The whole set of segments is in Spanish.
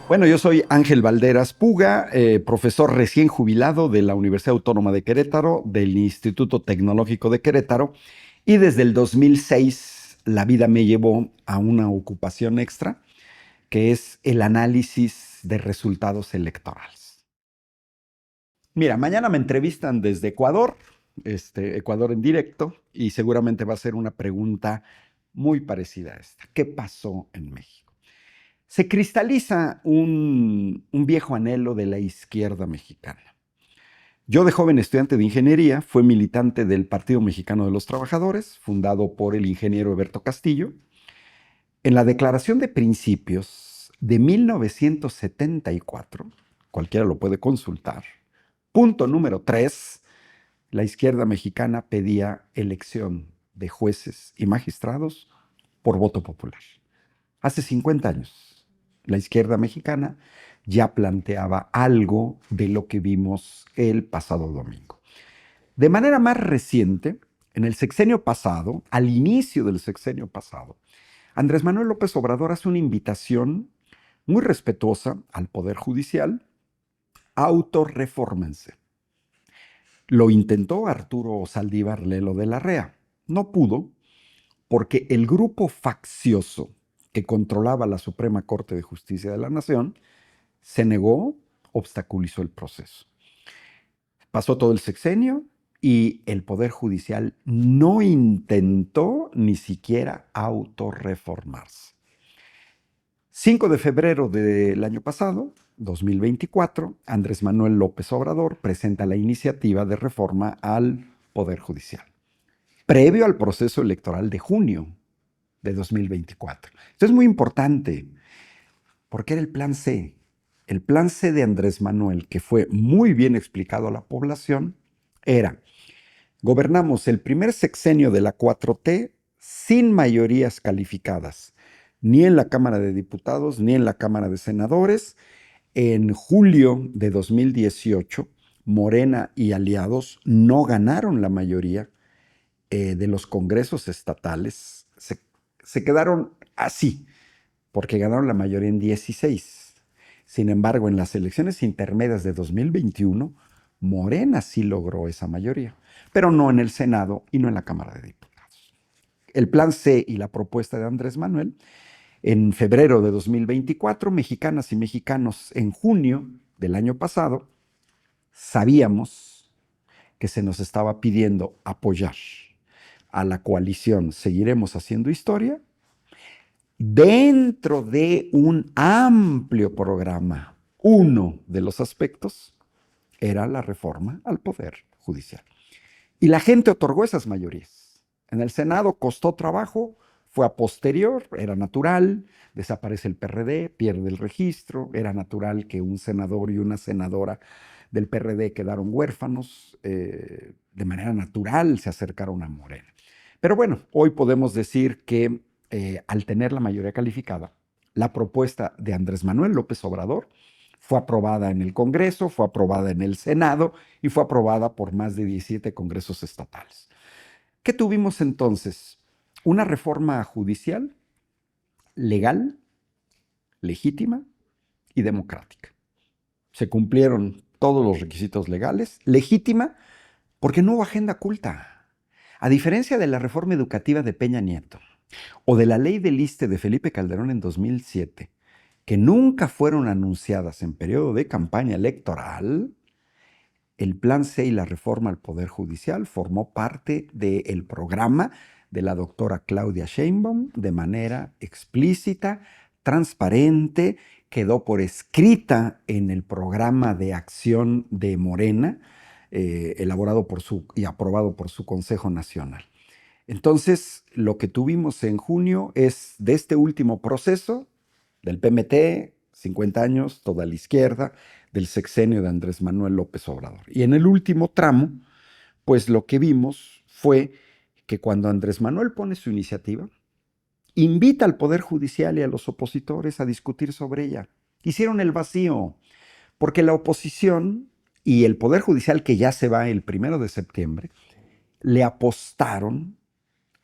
Bueno, yo soy Ángel Valderas Puga, profesor recién jubilado de la Universidad Autónoma de Querétaro, del Instituto Tecnológico de Querétaro, y desde el 2006 la vida me llevó a una ocupación extra, que es el análisis de resultados electorales. Mira, mañana me entrevistan desde Ecuador, Ecuador en directo, y seguramente va a ser una pregunta muy parecida a esta. ¿Qué pasó en México? Se cristaliza un viejo anhelo de la izquierda mexicana. Yo de joven estudiante de ingeniería fui militante del Partido Mexicano de los Trabajadores, fundado por el ingeniero Eberto Castillo. En la Declaración de Principios de 1974, cualquiera lo puede consultar, punto número 3, la izquierda mexicana pedía elección de jueces y magistrados por voto popular. Hace 50 años, la izquierda mexicana ya planteaba algo de lo que vimos el pasado domingo. De manera más reciente, en el sexenio pasado, al inicio del sexenio pasado, Andrés Manuel López Obrador hace una invitación muy respetuosa al Poder Judicial: autorrefórmense. Lo intentó Arturo Saldívar Lelo de la Rea. No pudo, porque el grupo faccioso que controlaba la Suprema Corte de Justicia de la Nación se negó, obstaculizó el proceso. Pasó todo el sexenio y el Poder Judicial no intentó ni siquiera autorreformarse. 5 de febrero del año pasado, 2024, Andrés Manuel López Obrador presenta la iniciativa de reforma al Poder Judicial, previo al proceso electoral de junio de 2024. Esto es muy importante porque era el plan C. El plan C de Andrés Manuel, que fue muy bien explicado a la población, era: gobernamos el primer sexenio de la 4T sin mayorías calificadas, ni en la Cámara de Diputados, ni en la Cámara de Senadores. En julio de 2018, Morena y aliados no ganaron la mayoría de los congresos estatales. Se quedaron así, porque ganaron la mayoría en 16. Sin embargo, en las elecciones intermedias de 2021, Morena sí logró esa mayoría, pero no en el Senado y no en la Cámara de Diputados. El plan C y la propuesta de Andrés Manuel: en febrero de 2024, mexicanas y mexicanos, en junio del año pasado, sabíamos que se nos estaba pidiendo apoyar a la coalición Seguiremos Haciendo Historia dentro de un amplio programa. Uno de los aspectos era la reforma al Poder Judicial. Y la gente otorgó esas mayorías. En el Senado costó trabajo, fue a posterior, era natural, desaparece el PRD, pierde el registro, era natural que un senador y una senadora del PRD quedaron huérfanos, de manera natural se acercaron a Morena. Pero bueno, hoy podemos decir que al tener la mayoría calificada, la propuesta de Andrés Manuel López Obrador fue aprobada en el Congreso, fue aprobada en el Senado y fue aprobada por más de 17 congresos estatales. ¿Qué tuvimos entonces? Una reforma judicial legal, legítima y democrática. Se cumplieron todos los requisitos legales. Legítima porque no hubo agenda oculta. A diferencia de la reforma educativa de Peña Nieto o de la ley del ISSSTE de Felipe Calderón en 2007, que nunca fueron anunciadas en periodo de campaña electoral, el plan C y la reforma al Poder Judicial formó parte del programa de la doctora Claudia Sheinbaum de manera explícita, transparente, quedó por escrita en el programa de acción de Morena, elaborado y aprobado por su Consejo Nacional. Entonces, lo que tuvimos en junio es de este último proceso del PMT, 50 años, toda la izquierda, del sexenio de Andrés Manuel López Obrador. Y en el último tramo, pues lo que vimos fue que cuando Andrés Manuel pone su iniciativa, invita al Poder Judicial y a los opositores a discutir sobre ella. Hicieron el vacío, porque la oposición y el Poder Judicial, que ya se va el 1 de septiembre, le apostaron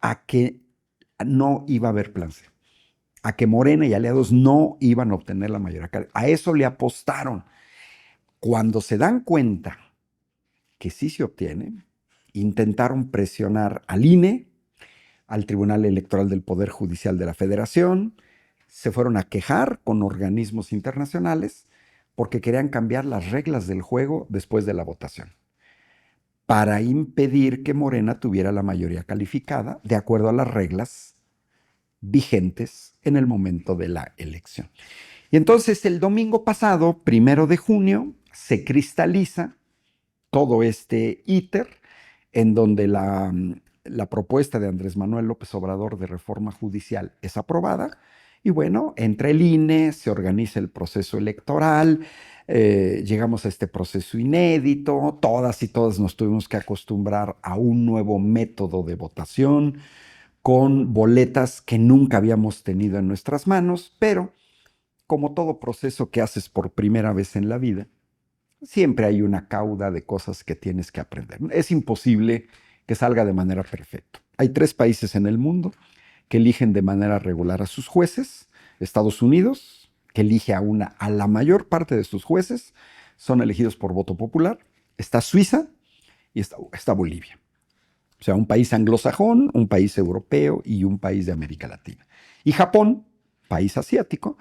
a que no iba a haber plan C. a que Morena y aliados no iban a obtener la mayoría. A eso le apostaron. Cuando se dan cuenta que sí se obtiene, intentaron presionar al INE, al Tribunal Electoral del Poder Judicial de la Federación, se fueron a quejar con organismos internacionales porque querían cambiar las reglas del juego después de la votación, para impedir que Morena tuviera la mayoría calificada de acuerdo a las reglas vigentes en el momento de la elección. Y entonces el domingo pasado, 1 de junio, se cristaliza todo este íter en donde la propuesta de Andrés Manuel López Obrador de reforma judicial es aprobada. Y bueno, entra el INE, se organiza el proceso electoral, llegamos a este proceso inédito, todas y todas nos tuvimos que acostumbrar a un nuevo método de votación con boletas que nunca habíamos tenido en nuestras manos, pero como todo proceso que haces por primera vez en la vida, siempre hay una cauda de cosas que tienes que aprender. Es imposible que salga de manera perfecta. Hay 3 países en el mundo que eligen de manera regular a sus jueces. Estados Unidos, que elige a la mayor parte de sus jueces, son elegidos por voto popular. Está Suiza y está Bolivia. O sea, un país anglosajón, un país europeo y un país de América Latina. Y Japón, país asiático,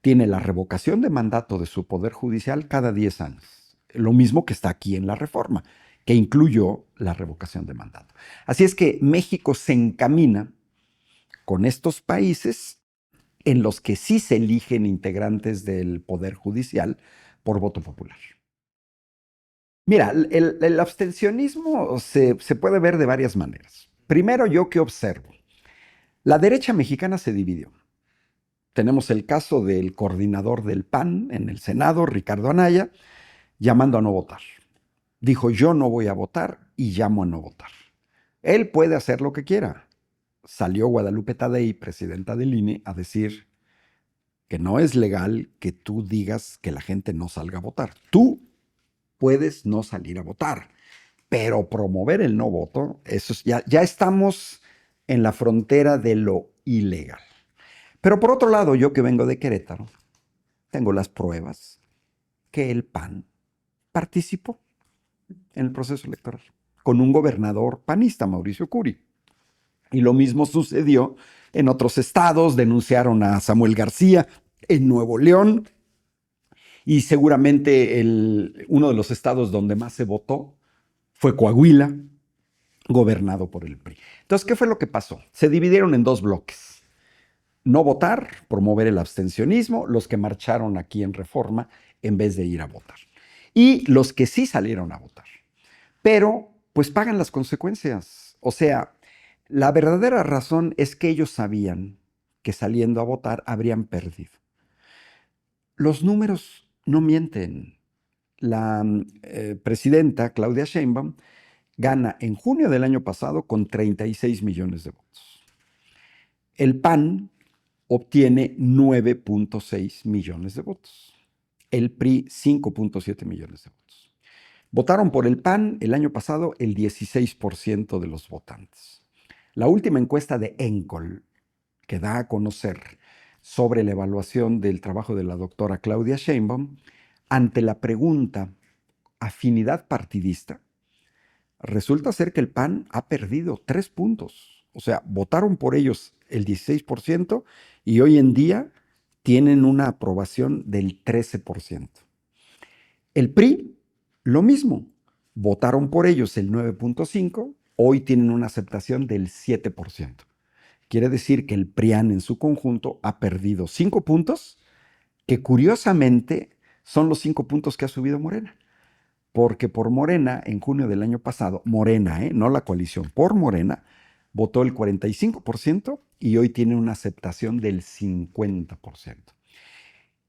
tiene la revocación de mandato de su poder judicial cada 10 años. Lo mismo que está aquí en la reforma, que incluyó la revocación de mandato. Así es que México se encamina con estos países en los que sí se eligen integrantes del poder judicial por voto popular. Mira, el abstencionismo se puede ver de varias maneras. Primero, yo que observo, la derecha mexicana se dividió. Tenemos el caso del coordinador del PAN en el Senado, Ricardo Anaya, llamando a no votar. Dijo, yo no voy a votar y llamo a no votar. Él puede hacer lo que quiera. Salió Guadalupe Tadei, presidenta del INE, a decir que no es legal que tú digas que la gente no salga a votar. Tú puedes no salir a votar, pero promover el no voto, eso ya estamos en la frontera de lo ilegal. Pero por otro lado, yo que vengo de Querétaro, tengo las pruebas que el PAN participó en el proceso electoral con un gobernador panista, Mauricio Curi. Y lo mismo sucedió en otros estados, denunciaron a Samuel García en Nuevo León, y seguramente uno de los estados donde más se votó fue Coahuila, gobernado por el PRI. Entonces, ¿qué fue lo que pasó? Se dividieron en 2 bloques. No votar, promover el abstencionismo, los que marcharon aquí en Reforma en vez de ir a votar. Y los que sí salieron a votar. Pero, pues pagan las consecuencias. O sea, la verdadera razón es que ellos sabían que saliendo a votar habrían perdido. Los números no mienten. La presidenta Claudia Sheinbaum gana en junio del año pasado con 36 millones de votos. El PAN obtiene 9.6 millones de votos. El PRI 5.7 millones de votos. Votaron por el PAN el año pasado el 16% de los votantes. La última encuesta de ENCOL, que da a conocer sobre la evaluación del trabajo de la doctora Claudia Sheinbaum, ante la pregunta afinidad partidista, resulta ser que el PAN ha perdido 3 puntos. O sea, votaron por ellos el 16% y hoy en día tienen una aprobación del 13%. El PRI, lo mismo. Votaron por ellos el 9.5%, hoy tienen una aceptación del 7%. Quiere decir que el PRIAN en su conjunto ha perdido 5 puntos, que curiosamente son los 5 puntos que ha subido Morena. Porque por Morena, en junio del año pasado, Morena, no la coalición, por Morena, votó el 45% y hoy tiene una aceptación del 50%.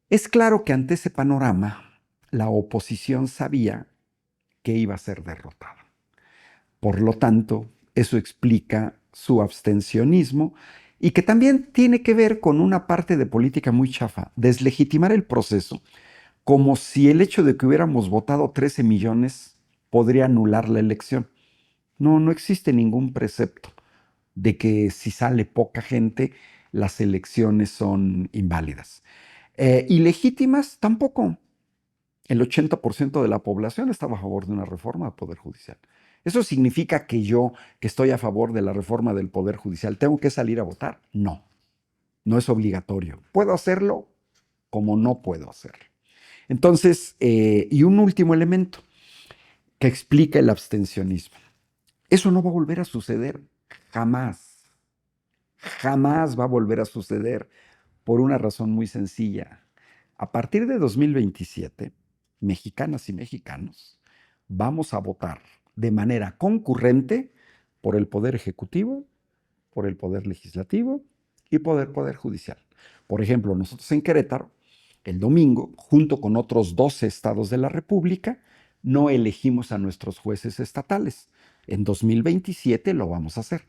Es claro que ante ese panorama, la oposición sabía que iba a ser derrotada. Por lo tanto, eso explica su abstencionismo y que también tiene que ver con una parte de política muy chafa, deslegitimar el proceso, como si el hecho de que hubiéramos votado 13 millones podría anular la elección. No existe ningún precepto de que si sale poca gente, las elecciones son inválidas. Ilegítimas tampoco. El 80% de la población estaba a favor de una reforma al Poder Judicial. ¿Eso significa que yo, que estoy a favor de la reforma del Poder Judicial, tengo que salir a votar? No, no es obligatorio. ¿Puedo hacerlo? Como no puedo hacerlo. Entonces, y un último elemento que explica el abstencionismo. Eso no va a volver a suceder jamás. Jamás va a volver a suceder por una razón muy sencilla. A partir de 2027, mexicanas y mexicanos, vamos a votar de manera concurrente por el Poder Ejecutivo, por el Poder Legislativo y por el Poder Judicial. Por ejemplo, nosotros en Querétaro, el domingo, junto con otros 12 estados de la República, no elegimos a nuestros jueces estatales. En 2027 lo vamos a hacer.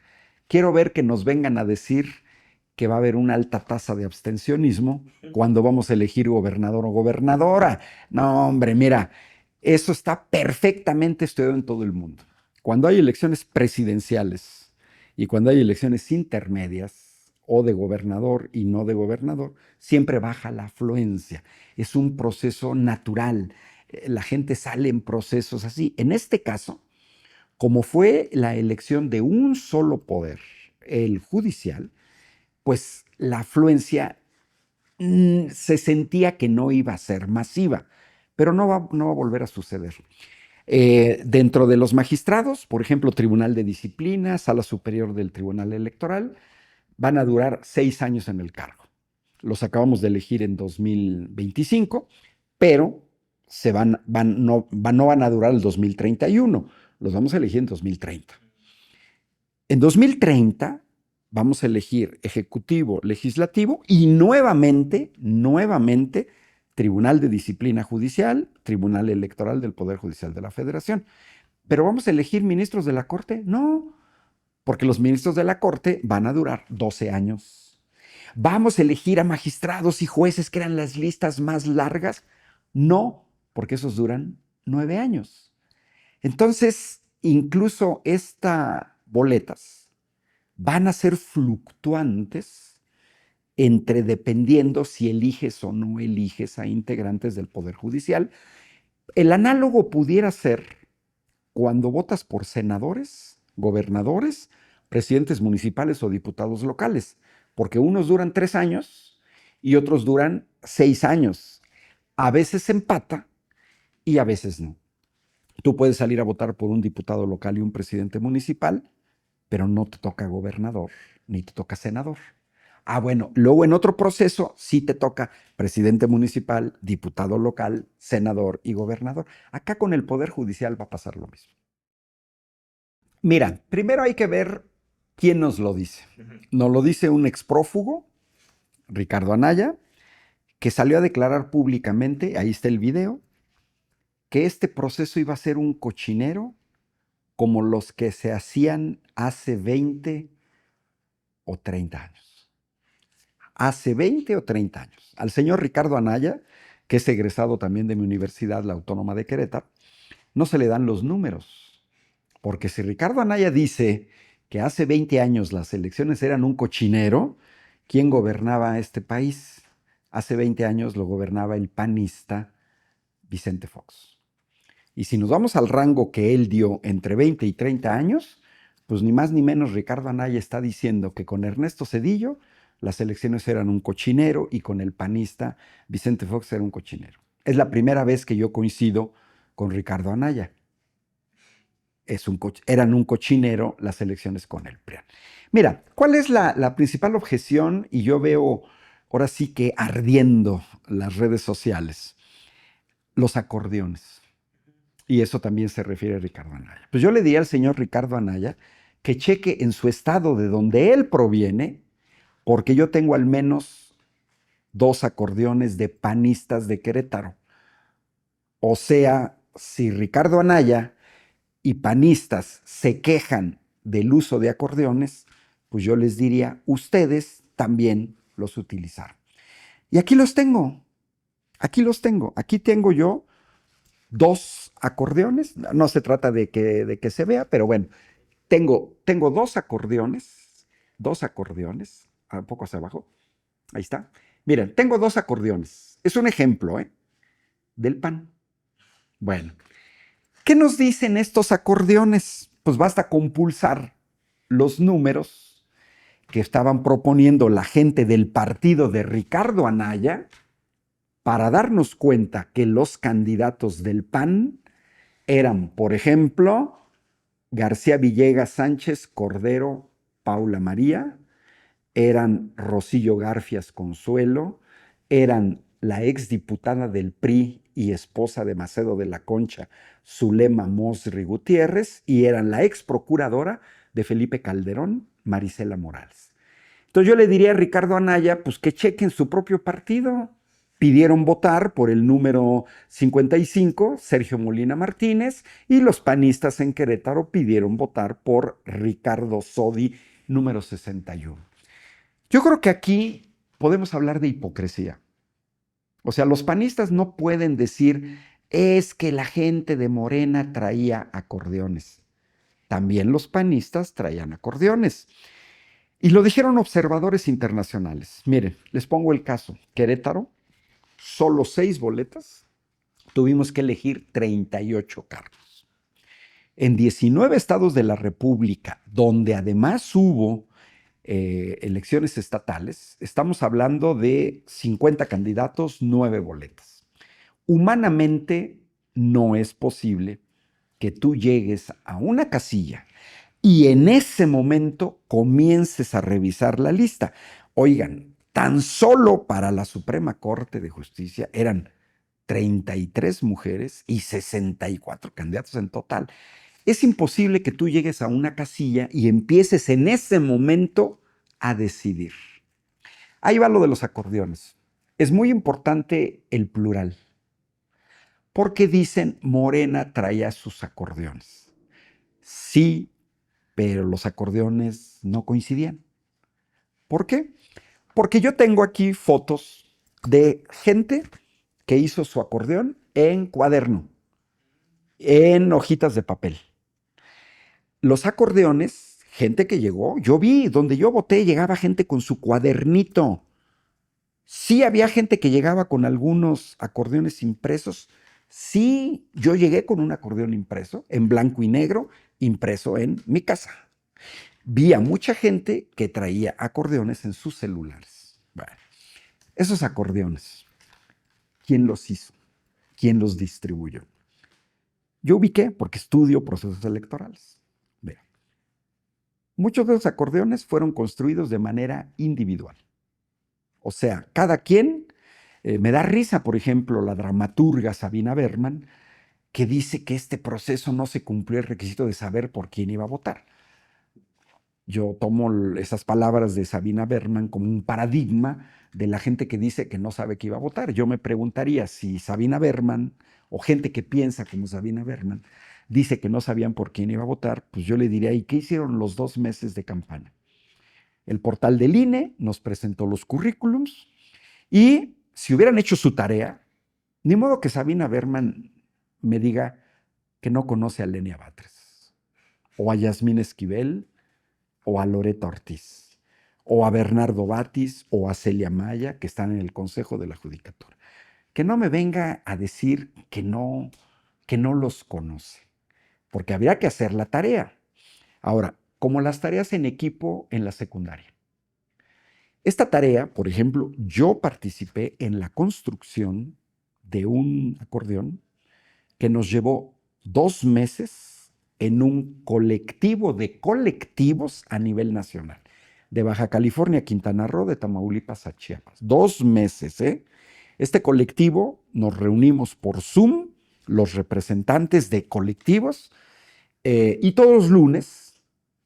Quiero ver que nos vengan a decir que va a haber una alta tasa de abstencionismo cuando vamos a elegir gobernador o gobernadora. No, hombre, mira, eso está perfectamente estudiado en todo el mundo. Cuando hay elecciones presidenciales y cuando hay elecciones intermedias, o de gobernador y no de gobernador, siempre baja la afluencia. Es un proceso natural. La gente sale en procesos así. En este caso, como fue la elección de un solo poder, el judicial, pues la afluencia se sentía que no iba a ser masiva, pero no va a volver a suceder. Dentro de los magistrados, por ejemplo, Tribunal de Disciplina, Sala Superior del Tribunal Electoral, van a durar 6 años en el cargo. Los acabamos de elegir en 2025, pero no van a durar el 2031, los vamos a elegir en 2030. En 2030 vamos a elegir ejecutivo, legislativo y nuevamente, Tribunal de Disciplina Judicial, Tribunal Electoral del Poder Judicial de la Federación. ¿Pero vamos a elegir ministros de la Corte? No, porque los ministros de la Corte van a durar 12 años. ¿Vamos a elegir a magistrados y jueces que eran las listas más largas? No, porque esos duran 9 años. Entonces, incluso estas boletas van a ser fluctuantes dependiendo si eliges o no eliges a integrantes del Poder Judicial. El análogo pudiera ser cuando votas por senadores, gobernadores, presidentes municipales o diputados locales, porque unos duran 3 años y otros duran 6 años. A veces se empata y a veces no. Tú puedes salir a votar por un diputado local y un presidente municipal, pero no te toca gobernador, ni te toca senador. Bueno, luego en otro proceso sí te toca presidente municipal, diputado local, senador y gobernador. Acá con el Poder Judicial va a pasar lo mismo. Mira, primero hay que ver quién nos lo dice. Nos lo dice un exprófugo, Ricardo Anaya, que salió a declarar públicamente, ahí está el video, que este proceso iba a ser un cochinero como los que se hacían hace 20 o 30 años. Hace 20 o 30 años. Al señor Ricardo Anaya, que es egresado también de mi universidad, la Autónoma de Querétaro, no se le dan los números. Porque si Ricardo Anaya dice que hace 20 años las elecciones eran un cochinero, ¿quién gobernaba este país? Hace 20 años lo gobernaba el panista Vicente Fox. Y si nos vamos al rango que él dio entre 20 y 30 años, pues ni más ni menos Ricardo Anaya está diciendo que con Ernesto Zedillo las elecciones eran un cochinero y con el panista Vicente Fox era un cochinero. Es la primera vez que yo coincido con Ricardo Anaya. Eran un cochinero las elecciones con el PRIAN. Mira, ¿cuál es la principal objeción? Y yo veo ahora sí que ardiendo las redes sociales. Los acordeones. Y eso también se refiere a Ricardo Anaya. Pues yo le diría al señor Ricardo Anaya que cheque en su estado de donde él proviene, porque yo tengo al menos 2 acordeones de panistas de Querétaro. O sea, si Ricardo Anaya y panistas se quejan del uso de acordeones, pues yo les diría, ustedes también los utilizaron. Y aquí los tengo. Aquí tengo yo 2 acordeones. No se trata de que se vea, pero bueno, tengo 2 acordeones un poco hacia abajo. Ahí está. Miren, tengo 2 acordeones. Es un ejemplo, del PAN. Bueno, ¿qué nos dicen estos acordeones? Pues basta compulsar los números que estaban proponiendo la gente del partido de Ricardo Anaya para darnos cuenta que los candidatos del PAN eran, por ejemplo, García Villegas Sánchez Cordero Paula María, eran Rosillo Garfias Consuelo, eran la exdiputada del PRI y esposa de Macedo de la Concha, Zulema Mosri Gutiérrez, y eran la ex procuradora de Felipe Calderón, Marisela Morales. Entonces yo le diría a Ricardo Anaya, pues que chequen su propio partido. Pidieron votar por el número 55, Sergio Molina Martínez, y los panistas en Querétaro pidieron votar por Ricardo Sodi, número 61. Yo creo que aquí podemos hablar de hipocresía. O sea, los panistas no pueden decir, es que la gente de Morena traía acordeones. También los panistas traían acordeones. Y lo dijeron observadores internacionales. Miren, les pongo el caso. Querétaro, solo 6 boletas, tuvimos que elegir 38 cargos. En 19 estados de la República, donde además hubo elecciones estatales, estamos hablando de 50 candidatos, 9 boletas. Humanamente no es posible que tú llegues a una casilla y en ese momento comiences a revisar la lista. Oigan, tan solo para la Suprema Corte de Justicia eran 33 mujeres y 64 candidatos en total. Es imposible que tú llegues a una casilla y empieces en ese momento a decidir. Ahí va lo de los acordeones. Es muy importante el plural, porque dicen Morena traía sus acordeones. Sí, pero los acordeones no coincidían. ¿Por qué? Porque yo tengo aquí fotos de gente que hizo su acordeón en cuaderno, en hojitas de papel. Los acordeones, gente que llegó, yo vi, donde yo voté, llegaba gente con su cuadernito. Sí había gente que llegaba con algunos acordeones impresos. Sí, yo llegué con un acordeón impreso, en blanco y negro, impreso en mi casa. Vi a mucha gente que traía acordeones en sus celulares. Bueno, esos acordeones, ¿quién los hizo? ¿Quién los distribuyó? Yo ubiqué porque estudio procesos electorales. Vean, muchos de los acordeones fueron construidos de manera individual. O sea, cada quien, me da risa, por ejemplo, la dramaturga Sabina Berman, que dice que este proceso no se cumplió el requisito de saber por quién iba a votar. Yo tomo esas palabras de Sabina Berman como un paradigma de la gente que dice que no sabe que iba a votar. Yo me preguntaría si Sabina Berman o gente que piensa como Sabina Berman dice que no sabían por quién iba a votar, pues yo le diría, ¿y qué hicieron los 2 meses de campaña? El portal del INE nos presentó los currículums y si hubieran hecho su tarea, ni modo que Sabina Berman me diga que no conoce a Lenia Batres, o a Yasmín Esquivel, o a Loreta Ortiz, o a Bernardo Batis, o a Celia Maya, que están en el Consejo de la Judicatura. Que no me venga a decir que no los conoce, porque habría que hacer la tarea. Ahora, como las tareas en equipo en la secundaria. Esta tarea, por ejemplo, yo participé en la construcción de un acordeón que nos llevó 2 meses en un colectivo de colectivos a nivel nacional, de Baja California, Quintana Roo, de Tamaulipas a Chiapas. 2 meses, ¿eh? Este colectivo nos reunimos por Zoom, los representantes de colectivos, y todos los lunes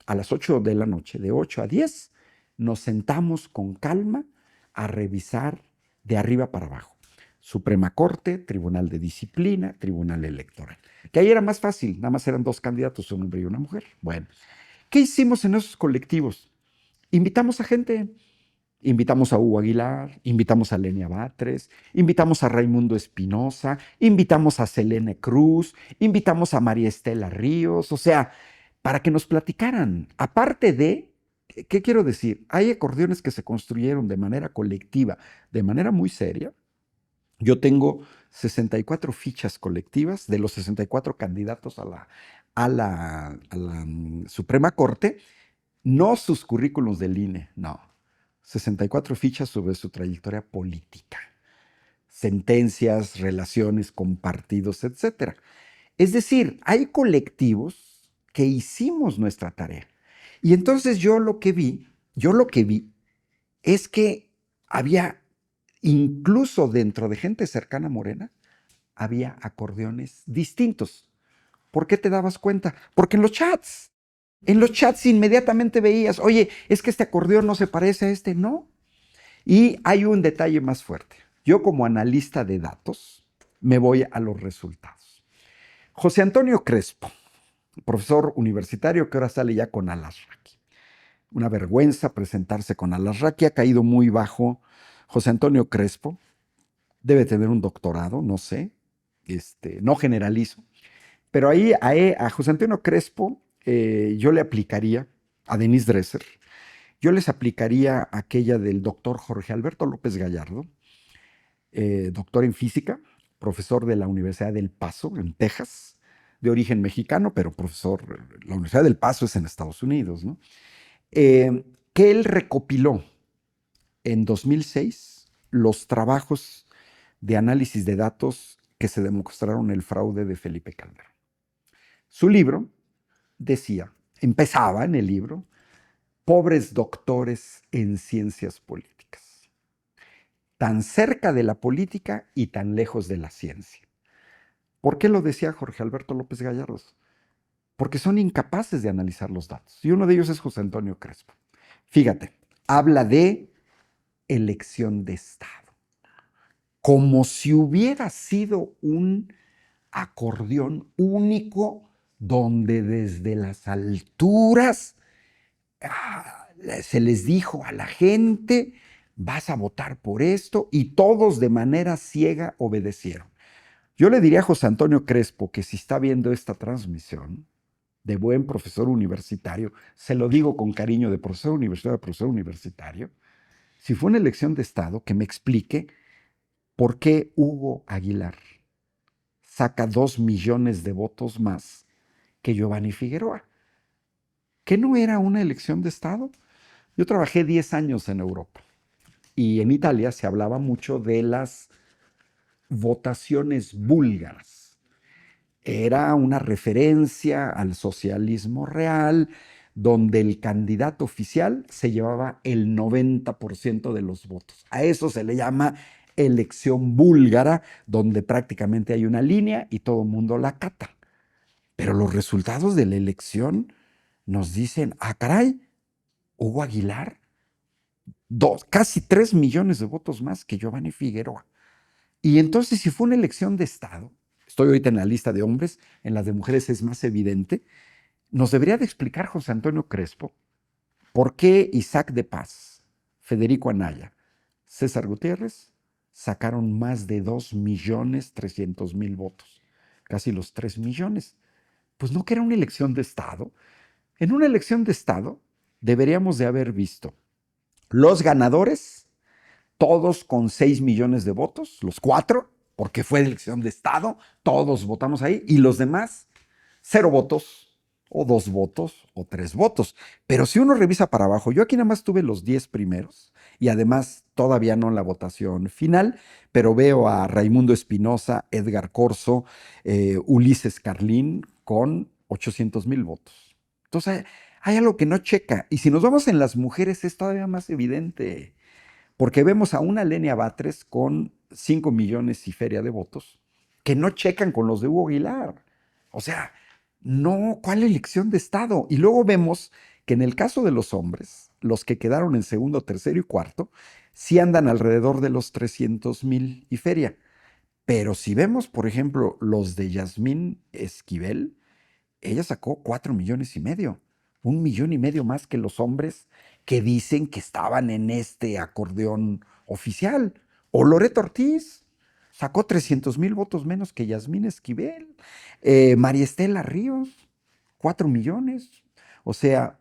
a las 8 de la noche, de 8 a 10, nos sentamos con calma a revisar de arriba para abajo. Suprema Corte, Tribunal de Disciplina, Tribunal Electoral. Que ahí era más fácil, nada más eran 2 candidatos, un hombre y una mujer. Bueno, ¿qué hicimos en esos colectivos? Invitamos a gente. Invitamos a Hugo Aguilar, invitamos a Lenia Batres, invitamos a Raimundo Espinosa, invitamos a Selene Cruz, invitamos a María Estela Ríos, o sea, para que nos platicaran, aparte de ¿Qué quiero decir? Hay acordeones que se construyeron de manera colectiva, de manera muy seria. Yo tengo 64 fichas colectivas de los 64 candidatos a la Suprema Corte, no sus currículos del INE, no. 64 fichas sobre su trayectoria política, sentencias, relaciones con partidos, etcétera. Es decir, hay colectivos que hicimos nuestra tarea. Y entonces yo lo que vi es que había, incluso dentro de gente cercana a Morena, había acordeones distintos. ¿Por qué te dabas cuenta? Porque en los chats inmediatamente veías, oye, es que este acordeón no se parece a este, no. Y hay un detalle más fuerte. Yo como analista de datos me voy a los resultados. José Antonio Crespo, profesor universitario que ahora sale ya con Alasraqui. Una vergüenza presentarse con Alasraqui, ha caído muy bajo. José Antonio Crespo debe tener un doctorado, no sé, no generalizo, pero ahí a José Antonio Crespo yo le aplicaría, a Denise Dresser, yo les aplicaría aquella del doctor Jorge Alberto López Gallardo, doctor en física, profesor de la Universidad del Paso, en Texas, de origen mexicano, pero profesor, la Universidad del Paso es en Estados Unidos, ¿no? Que él recopiló en 2006 los trabajos de análisis de datos que se demostraron el fraude de Felipe Calderón. Su libro empezaba en el libro, pobres doctores en ciencias políticas, tan cerca de la política y tan lejos de la ciencia. ¿Por qué lo decía Jorge Alberto López Gallardo? Porque son incapaces de analizar los datos. Y uno de ellos es José Antonio Crespo. Fíjate, habla de elección de Estado, como si hubiera sido un acordeón único donde desde las alturas se les dijo a la gente, vas a votar por esto, y todos de manera ciega obedecieron. Yo le diría a José Antonio Crespo que si está viendo esta transmisión, de buen profesor universitario, se lo digo con cariño de profesor universitario a profesor universitario, si fue una elección de Estado, que me explique por qué Hugo Aguilar saca 2 millones de votos más que Giovanni Figueroa. ¿Que no era una elección de Estado? Yo trabajé 10 años en Europa y en Italia se hablaba mucho de las votaciones búlgaras. Era una referencia al socialismo real, donde el candidato oficial se llevaba el 90% de los votos. A eso se le llama elección búlgara, donde prácticamente hay una línea y todo el mundo la acata. Pero los resultados de la elección nos dicen, caray, Hugo Aguilar, casi 3 millones de votos más que Giovanni Figueroa. Y entonces, si fue una elección de Estado, estoy ahorita en la lista de hombres, en las de mujeres es más evidente, nos debería de explicar José Antonio Crespo por qué Isaac de Paz, Federico Anaya, César Gutiérrez sacaron más de 2.300.000 votos, casi los 3 millones. Pues no que era una elección de Estado. En una elección de Estado deberíamos de haber visto los ganadores, todos con 6 millones de votos, los 4, porque fue elección de Estado, todos votamos ahí, y los demás, 0 votos, o 2 votos, o 3 votos. Pero si uno revisa para abajo, yo aquí nada más tuve los 10 primeros, y además todavía no en la votación final, pero veo a Raimundo Espinosa, Edgar Corso, Ulises Carlín con 800,000 votos. Entonces, hay algo que no checa. Y si nos vamos en las mujeres, es todavía más evidente. Porque vemos a una Lenia Batres con 5 millones y feria de votos que no checan con los de Hugo Aguilar. O sea, no, ¿cuál elección de Estado? Y luego vemos que en el caso de los hombres, los que quedaron en segundo, tercero y cuarto, sí andan alrededor de los 300,000 y feria. Pero si vemos, por ejemplo, los de Yasmín Esquivel, ella sacó 4,5 millones, 1,5 millones más que los hombres que dicen que estaban en este acordeón oficial. O Loreto Ortiz sacó 300,000 votos menos que Yasmín Esquivel. María Estela Ríos, 4 millones. O sea,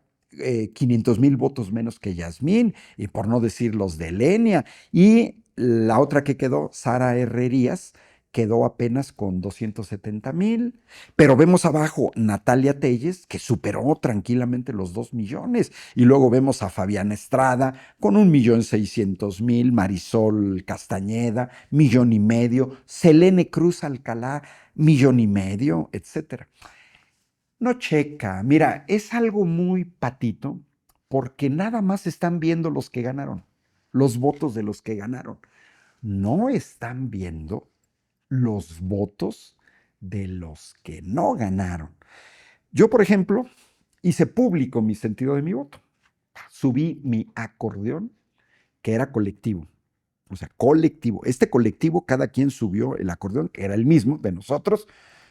500,000 votos menos que Yasmín, y por no decir los de Lenia. Y la otra que quedó, Sara Herrerías, quedó apenas con 270,000. Pero vemos abajo Natalia Telles, que superó tranquilamente los 2 millones. Y luego vemos a Fabián Estrada con 1,600,000, Marisol Castañeda, 1,500,000, Selene Cruz Alcalá, 1,500,000, etcétera. No checa, mira, es algo muy patito porque nada más están viendo los que ganaron, los votos de los que ganaron. No están viendo los votos de los que no ganaron. Yo, por ejemplo, hice público mi sentido de mi voto. Subí mi acordeón, que era colectivo. O sea, colectivo. Este colectivo, cada quien subió el acordeón, que era el mismo de nosotros,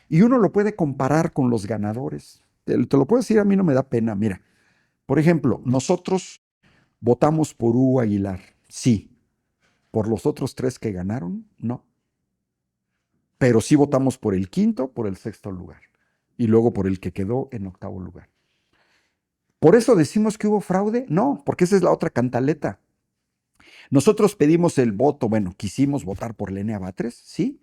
y uno lo puede comparar con los ganadores. Te lo puedo decir, a mí no me da pena. Mira, por ejemplo, nosotros votamos por Hugo Aguilar, sí. Por los otros 3 que ganaron, no. Pero sí votamos por el quinto, por el sexto lugar. Y luego por el que quedó en octavo lugar. ¿Por eso decimos que hubo fraude? No, porque esa es la otra cantaleta. Nosotros pedimos el voto, bueno, quisimos votar por Lenia Batres, sí.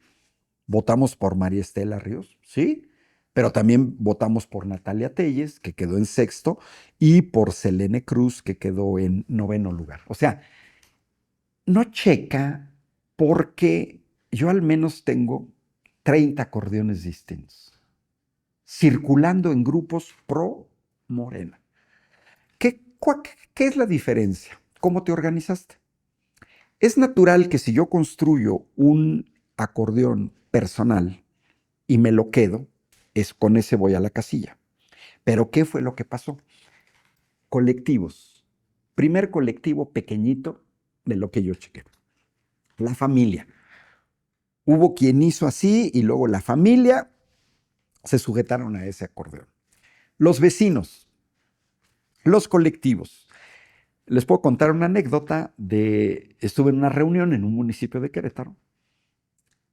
Votamos por María Estela Ríos, sí. Pero también votamos por Natalia Telles, que quedó en sexto, y por Selene Cruz, que quedó en noveno lugar. O sea, no checa porque yo al menos tengo 30 acordeones distintos, circulando en grupos pro Morena. ¿Qué es la diferencia? ¿Cómo te organizaste? Es natural que si yo construyo un acordeón personal y me lo quedo, es con ese voy a la casilla. Pero ¿qué fue lo que pasó? Colectivos. Primer colectivo pequeñito de lo que yo chequé. La familia. Hubo quien hizo así y luego la familia se sujetaron a ese acordeón. Los vecinos, los colectivos. Les puedo contar una anécdota estuve en una reunión en un municipio de Querétaro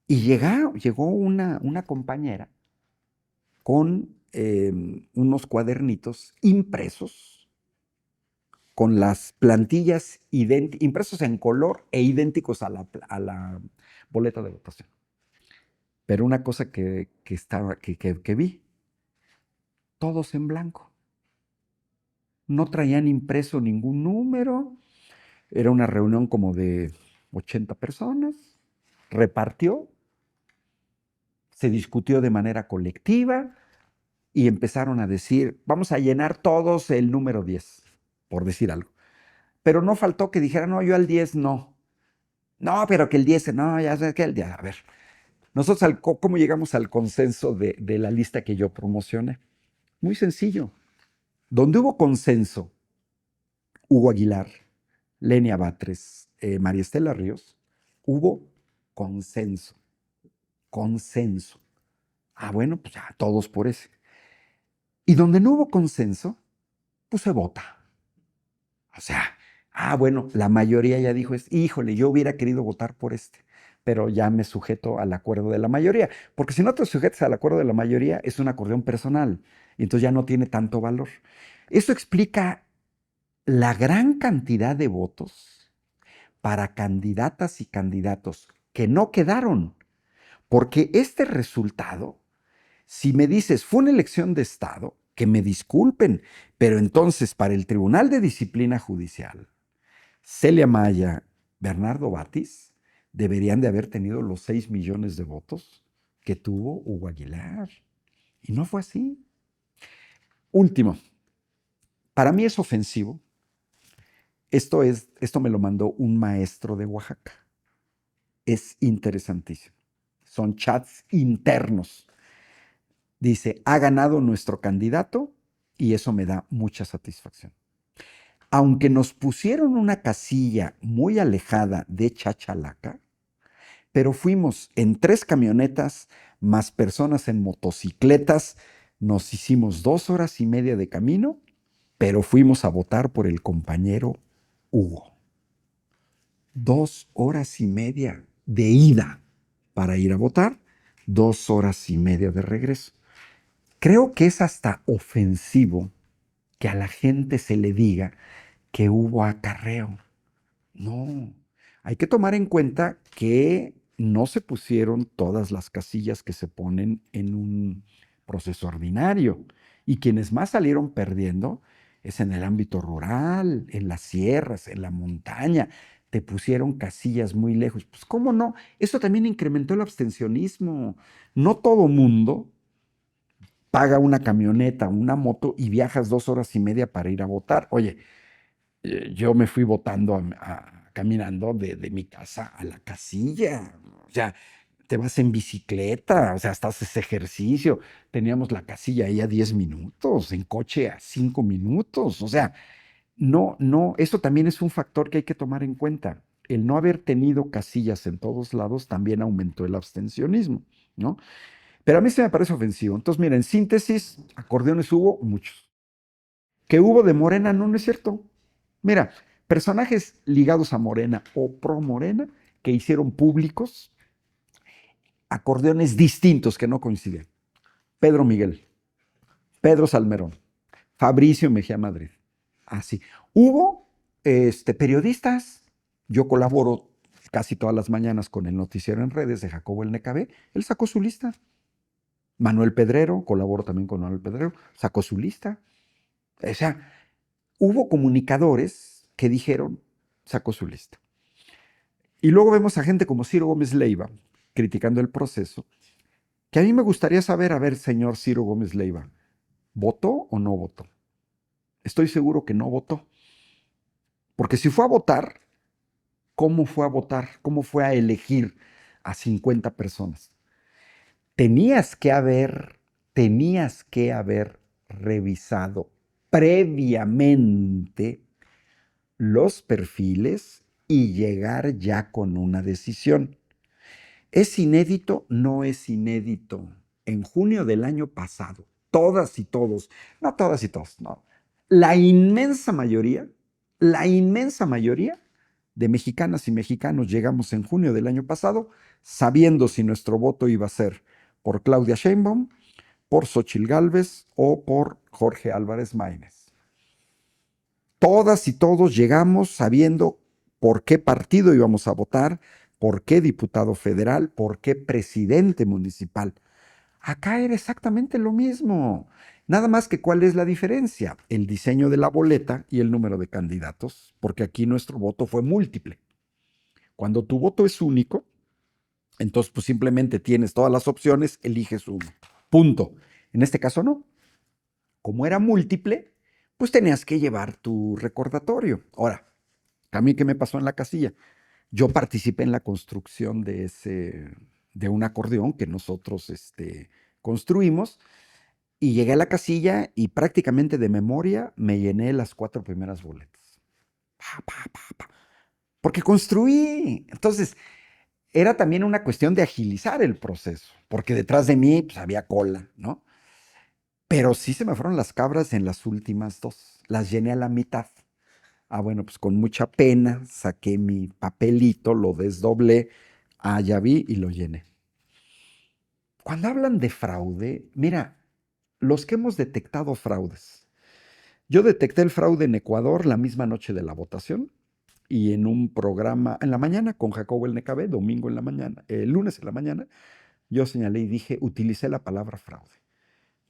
y llegó una compañera con unos cuadernitos impresos con las plantillas impresos en color e idénticos a la boleta de votación. Pero una cosa que vi, todos en blanco. No traían impreso ningún número. Era una reunión como de 80 personas. Repartió, se discutió de manera colectiva y empezaron a decir, vamos a llenar todos el número 10, por decir algo. Pero no faltó que dijeran, no, yo al 10 no. No, pero que el 10, no, ya sabes que el 10. A ver, nosotros, ¿cómo llegamos al consenso de la lista que yo promocioné? Muy sencillo. Donde hubo consenso, Hugo Aguilar, Lenia Batres, María Estela Ríos, hubo consenso. Consenso. Ah, bueno, pues ya, todos por ese. Y donde no hubo consenso, pues se vota. O sea, bueno, la mayoría ya dijo, híjole, yo hubiera querido votar por este, pero ya me sujeto al acuerdo de la mayoría. Porque si no te sujetas al acuerdo de la mayoría, es un acordeón personal. Y entonces ya no tiene tanto valor. Eso explica la gran cantidad de votos para candidatas y candidatos que no quedaron. Porque este resultado, si me dices, fue una elección de Estado, que me disculpen, pero entonces para el Tribunal de Disciplina Judicial, Celia Maya, Bernardo Batis, deberían de haber tenido los 6 millones de votos que tuvo Hugo Aguilar. Y no fue así. Último, para mí es ofensivo. Esto me lo mandó un maestro de Oaxaca. Es interesantísimo. Son chats internos. Dice, ha ganado nuestro candidato y eso me da mucha satisfacción. Aunque nos pusieron una casilla muy alejada de Chachalaca, pero fuimos en 3 camionetas más personas en motocicletas, nos hicimos 2 horas y media de camino, pero fuimos a votar por el compañero Hugo. 2 horas y media de ida para ir a votar, 2 horas y media de regreso. Creo que es hasta ofensivo que a la gente se le diga que hubo acarreo. No, hay que tomar en cuenta que no se pusieron todas las casillas que se ponen en un proceso ordinario. Y quienes más salieron perdiendo es en el ámbito rural, en las sierras, en la montaña. Te pusieron casillas muy lejos. Pues cómo no, eso también incrementó el abstencionismo. No todo mundo paga una camioneta, una moto y viajas 2 horas y media para ir a votar. Oye, yo me fui votando caminando de mi casa a la casilla. O sea, te vas en bicicleta, o sea, hasta haces ejercicio. Teníamos la casilla ahí a 10 minutos, en coche a 5 minutos. O sea, no, no, eso también es un factor que hay que tomar en cuenta. El no haber tenido casillas en todos lados también aumentó el abstencionismo, ¿no? Pero a mí se me parece ofensivo. Entonces, mira, en síntesis, acordeones hubo muchos. Que hubo de Morena, no, no es cierto. Mira, personajes ligados a Morena o pro Morena que hicieron públicos acordeones distintos que no coincidían. Pedro Miguel, Pedro Salmerón, Fabricio Mejía Madrid. Así. Hubo periodistas. Yo colaboro casi todas las mañanas con el noticiero en redes de Jacobo el NKB. Él sacó su lista. Manuel Pedrero, colaboro también con Manuel Pedrero, sacó su lista. O sea, hubo comunicadores que dijeron, sacó su lista. Y luego vemos a gente como Ciro Gómez Leiva criticando el proceso, que a mí me gustaría saber, a ver, señor Ciro Gómez Leiva, ¿votó o no votó? Estoy seguro que no votó. Porque si fue a votar, ¿cómo fue a votar? ¿Cómo fue a elegir a 50 personas? Tenías que haber, tenías que haber revisado previamente los perfiles y llegar ya con una decisión. ¿Es inédito? No es inédito. En junio del año pasado, todas y todos, no todas y todos, no, la inmensa mayoría de mexicanas y mexicanos llegamos en junio del año pasado sabiendo si nuestro voto iba a ser por Claudia Sheinbaum, por Xóchitl Gálvez o por Jorge Álvarez Maínez. Todas y todos llegamos sabiendo por qué partido íbamos a votar, por qué diputado federal, por qué presidente municipal. Acá era exactamente lo mismo. Nada más que cuál es la diferencia, el diseño de la boleta y el número de candidatos, porque aquí nuestro voto fue múltiple. Cuando tu voto es único, entonces pues simplemente tienes todas las opciones, eliges uno. Punto. En este caso no. Como era múltiple, pues tenías que llevar tu recordatorio. Ahora, también, ¿qué me pasó en la casilla? Yo participé en la construcción de un acordeón que nosotros construimos y llegué a la casilla y prácticamente de memoria me llené las 4 primeras boletas. Pa, pa, pa, pa. Porque construí. Entonces, era también una cuestión de agilizar el proceso, porque detrás de mí pues, había cola, ¿no? Pero sí se me fueron las cabras en las últimas 2. Las llené a la mitad. Ah, bueno, pues con mucha pena saqué mi papelito, lo desdoblé, ya vi y lo llené. Cuando hablan de fraude, mira, los que hemos detectado fraudes. Yo detecté el fraude en Ecuador la misma noche de la votación y en un programa en la mañana con Jacobo el NKB, domingo en la mañana, lunes en la mañana, yo señalé y dije, utilicé la palabra fraude.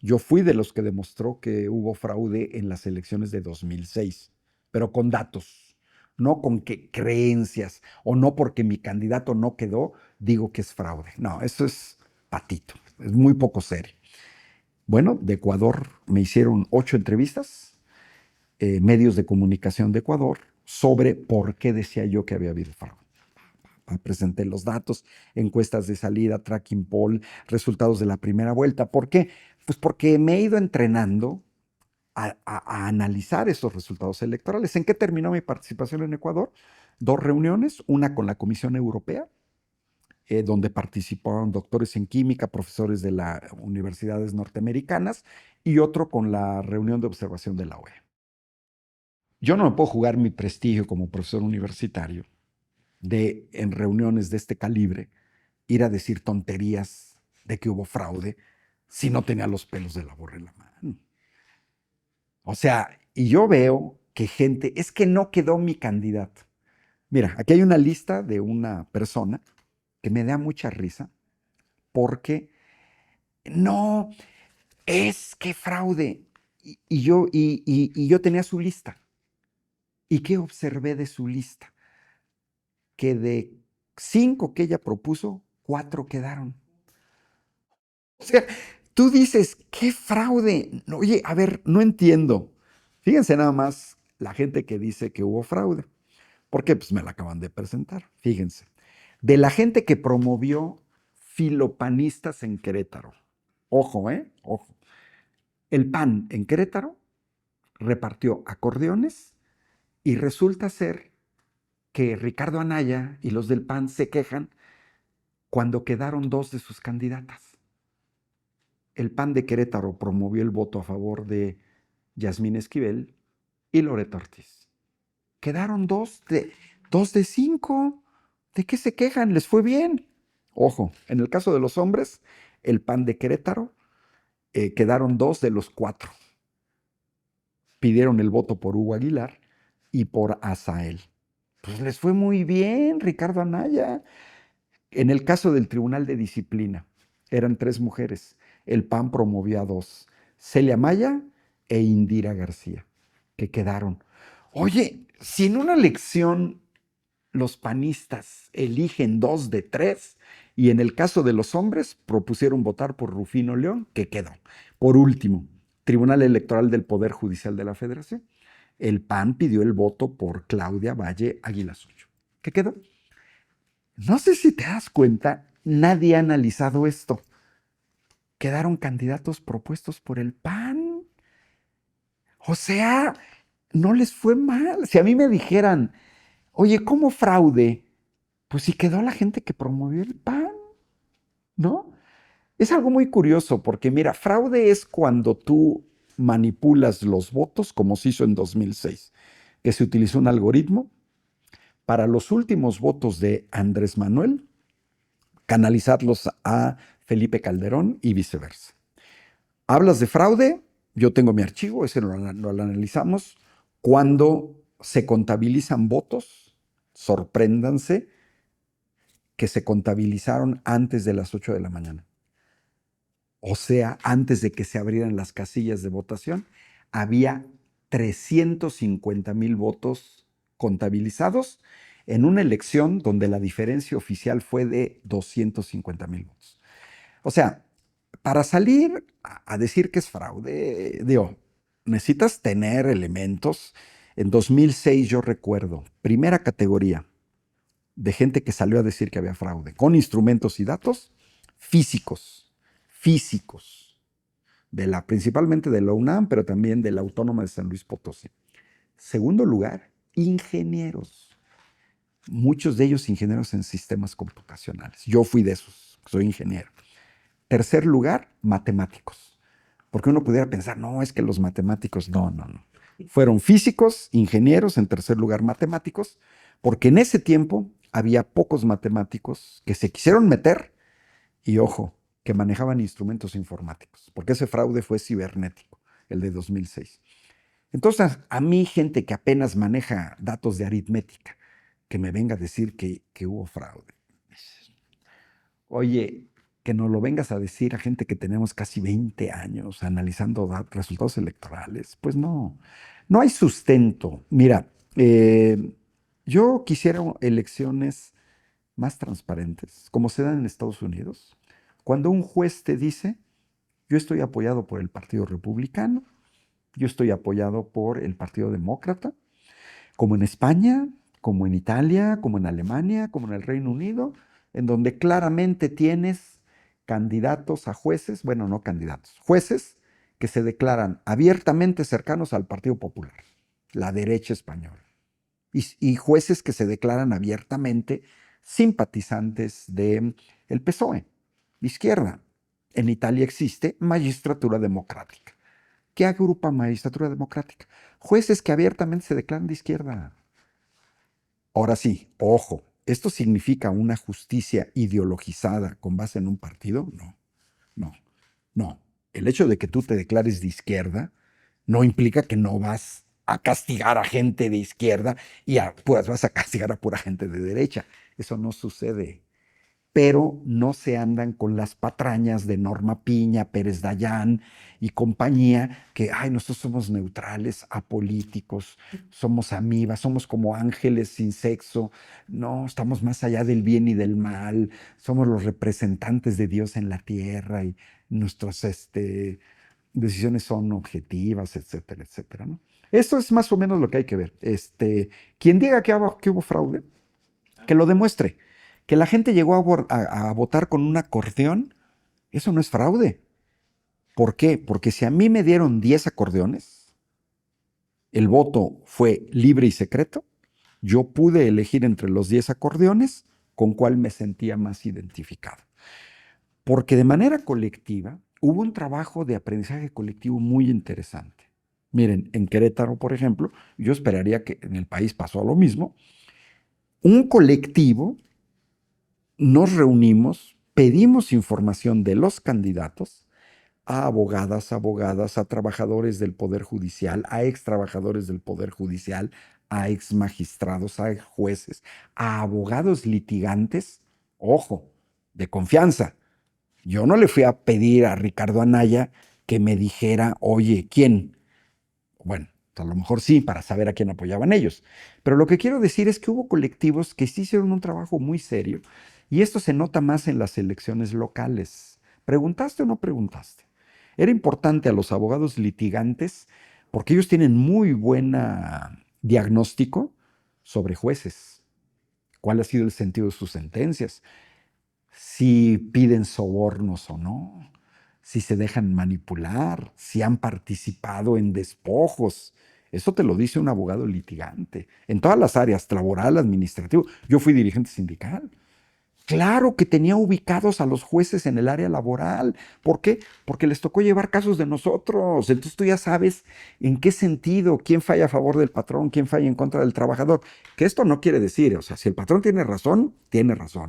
Yo fui de los que demostró que hubo fraude en las elecciones de 2006, pero con datos, no con que creencias o no porque mi candidato no quedó, digo que es fraude. No, eso es patito, es muy poco serio. Bueno, de Ecuador me hicieron 8 entrevistas, medios de comunicación de Ecuador, sobre por qué decía yo que había habido fraude. Presenté los datos, encuestas de salida, tracking poll, resultados de la primera vuelta. ¿Por qué? Pues porque me he ido entrenando a analizar esos resultados electorales. ¿En qué terminó mi participación en Ecuador? 2 reuniones, una con la Comisión Europea, donde participaron doctores en química, profesores de las universidades norteamericanas, y otro con la reunión de observación de la OEA. Yo no me puedo jugar mi prestigio como profesor universitario en reuniones de este calibre, ir a decir tonterías de que hubo fraude si no tenía los pelos de la burra en la mano. O sea, Y yo veo que gente, es que no quedó mi candidato. Mira, aquí hay una lista de una persona que me da mucha risa porque no, es que fraude. Y yo tenía su lista. ¿Y qué observé de su lista? Que de 5 que ella propuso, 4 quedaron. O sea, tú dices, qué fraude. Oye, a ver, no entiendo. Fíjense nada más la gente que dice que hubo fraude. Porque pues me la acaban de presentar. Fíjense. De la gente que promovió filopanistas en Querétaro. Ojo, ¿eh? Ojo. El PAN en Querétaro repartió acordeones y resulta ser que Ricardo Anaya y los del PAN se quejan cuando quedaron 2 de sus candidatas. El PAN de Querétaro promovió el voto a favor de Yasmín Esquivel y Loreto Ortiz. Quedaron 2 de 5. ¿De qué se quejan? Les fue bien. Ojo, en el caso de los hombres, el PAN de Querétaro quedaron 2 de los 4. Pidieron el voto por Hugo Aguilar y por Asael. Pues les fue muy bien, Ricardo Anaya. En el caso del Tribunal de Disciplina, eran 3 mujeres. El PAN promovió a 2, Celia Maya e Indira García, que quedaron. Oye, si en una elección los panistas eligen 2 de 3, y en el caso de los hombres propusieron votar por Rufino León, que quedó. Por último, Tribunal Electoral del Poder Judicial de la Federación. El PAN pidió el voto por Claudia Valle Aguilazucho. ¿Qué quedó? No sé si te das cuenta, nadie ha analizado esto. Quedaron candidatos propuestos por el PAN. O sea, no les fue mal. Si a mí me dijeran, oye, ¿cómo fraude? Pues si quedó la gente que promovió el PAN, ¿no? Es algo muy curioso porque, mira, fraude es cuando tú manipulas los votos, como se hizo en 2006, que se utilizó un algoritmo para los últimos votos de Andrés Manuel, canalizarlos a Felipe Calderón y viceversa. Hablas de fraude, yo tengo mi archivo, ese lo analizamos. Cuando se contabilizan votos, sorpréndanse que se contabilizaron antes de las 8 de la mañana. O sea, antes de que se abrieran las casillas de votación, había 350,000 votos contabilizados en una elección donde la diferencia oficial fue de 250,000 votos. O sea, para salir a decir que es fraude, digo, necesitas tener elementos. En 2006 yo recuerdo, primera categoría de gente que salió a decir que había fraude, con instrumentos y datos físicos, principalmente de la UNAM, pero también de la Autónoma de San Luis Potosí. Segundo lugar, ingenieros. Muchos de ellos ingenieros en sistemas computacionales. Yo fui de esos, soy ingeniero. Tercer lugar, matemáticos. Porque uno pudiera pensar, no, es que los matemáticos, no. Fueron físicos, ingenieros, en tercer lugar, matemáticos, porque en ese tiempo había pocos matemáticos que se quisieron meter y, ojo, que manejaban instrumentos informáticos, porque ese fraude fue cibernético, el de 2006. Entonces, a mí, gente que apenas maneja datos de aritmética, que me venga a decir que hubo fraude. Oye, que nos lo vengas a decir a gente que tenemos casi 20 años analizando resultados electorales, pues no, no hay sustento. Mira, yo quisiera elecciones más transparentes, como se dan en Estados Unidos, cuando un juez te dice, yo estoy apoyado por el Partido Republicano, yo estoy apoyado por el Partido Demócrata, como en España, como en Italia, como en Alemania, como en el Reino Unido, en donde claramente tienes candidatos a jueces, bueno, no candidatos, jueces que se declaran abiertamente cercanos al Partido Popular, la derecha española, y jueces que se declaran abiertamente simpatizantes del PSOE, izquierda. En Italia existe magistratura democrática. ¿Qué agrupa magistratura democrática? Jueces que abiertamente se declaran de izquierda. Ahora sí, ojo, ¿esto significa una justicia ideologizada con base en un partido? No, no, no. El hecho de que tú te declares de izquierda no implica que no vas a castigar a gente de izquierda y pues vas a castigar a pura gente de derecha. Eso no sucede. Pero no se andan con las patrañas de Norma Piña, Pérez Dayán y compañía, que, ay, nosotros somos neutrales, apolíticos, somos amibas, somos como ángeles sin sexo, no, estamos más allá del bien y del mal, somos los representantes de Dios en la tierra y nuestras decisiones son objetivas, etcétera, etcétera, ¿no? Esto es más o menos lo que hay que ver. Quien diga que hubo fraude, que lo demuestre. Que la gente llegó a votar con un acordeón, eso no es fraude. ¿Por qué? Porque si a mí me dieron 10 acordeones, el voto fue libre y secreto, yo pude elegir entre los 10 acordeones con cuál me sentía más identificado. Porque de manera colectiva hubo un trabajo de aprendizaje colectivo muy interesante. Miren, en Querétaro, por ejemplo, yo esperaría que en el país pasó lo mismo. Un colectivo nos reunimos, pedimos información de los candidatos a abogadas, a trabajadores del Poder Judicial, a ex trabajadores del Poder Judicial, a ex magistrados, a ex jueces, a abogados litigantes, ojo, de confianza. Yo no le fui a pedir a Ricardo Anaya que me dijera, oye, ¿quién? Bueno, a lo mejor sí, para saber a quién apoyaban ellos. Pero lo que quiero decir es que hubo colectivos que sí hicieron un trabajo muy serio y esto se nota más en las elecciones locales. ¿Preguntaste o no preguntaste? Era importante a los abogados litigantes porque ellos tienen muy buen diagnóstico sobre jueces. ¿Cuál ha sido el sentido de sus sentencias? Si piden sobornos o no, si se dejan manipular, si han participado en despojos. Eso te lo dice un abogado litigante. En todas las áreas, laboral, administrativo. Yo fui dirigente sindical. Claro que tenía ubicados a los jueces en el área laboral. ¿Por qué? Porque les tocó llevar casos de nosotros. Entonces tú ya sabes en qué sentido, quién falla a favor del patrón, quién falla en contra del trabajador. Que esto no quiere decir, o sea, si el patrón tiene razón,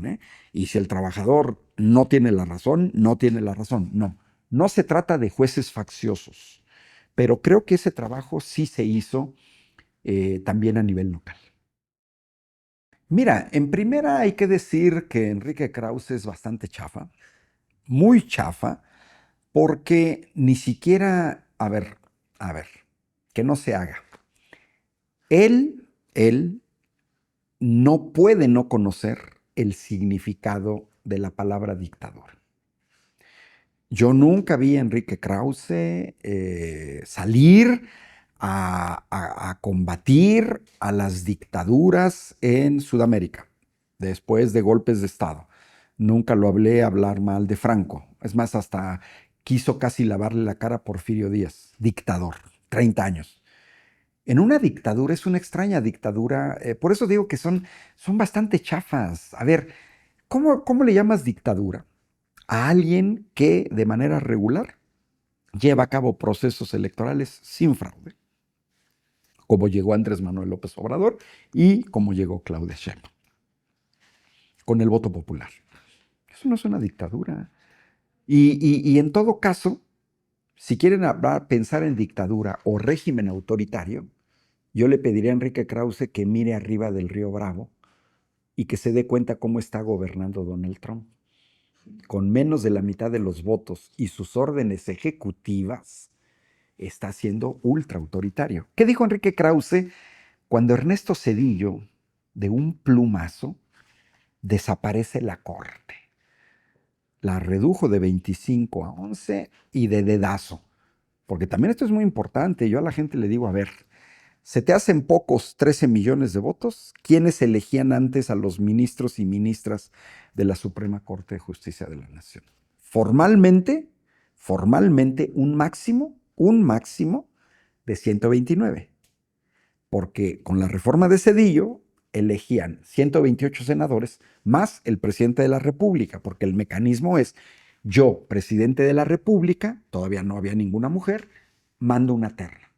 ¿eh? Y si el trabajador no tiene la razón, no tiene la razón. No, no se trata de jueces facciosos. Pero creo que ese trabajo sí se hizo también a nivel local. Mira, en primera hay que decir que Enrique Krause es bastante chafa, muy chafa, porque ni siquiera, a ver, que no se haga. Él no puede no conocer el significado de la palabra dictadura. Yo nunca vi a Enrique Krause salir a combatir a las dictaduras en Sudamérica, después de golpes de Estado. Nunca lo hablé hablar mal de Franco. Es más, hasta quiso casi lavarle la cara a Porfirio Díaz, dictador, 30 años. En una dictadura, es una extraña dictadura, por eso digo que son bastante chafas. A ver, ¿cómo le llamas dictadura a alguien que de manera regular lleva a cabo procesos electorales sin fraude, como llegó Andrés Manuel López Obrador y como llegó Claudia Sheinbaum, con el voto popular? Eso no es una dictadura. Y en todo caso, si quieren pensar en dictadura o régimen autoritario, yo le pediría a Enrique Krause que mire arriba del río Bravo y que se dé cuenta cómo está gobernando Donald Trump. Con menos de la mitad de los votos y sus órdenes ejecutivas, está siendo ultra autoritario. ¿Qué dijo Enrique Krause cuando Ernesto Zedillo, de un plumazo, desaparece la corte? La redujo de 25 a 11 y de dedazo. Porque también esto es muy importante. Yo a la gente le digo, a ver, ¿se te hacen pocos 13 millones de votos? ¿Quiénes elegían antes a los ministros y ministras de la Suprema Corte de Justicia de la Nación? Formalmente, un máximo de 129. Porque con la reforma de Zedillo elegían 128 senadores más el presidente de la República, porque el mecanismo es: yo, presidente de la República, todavía no había ninguna mujer, mando una terna.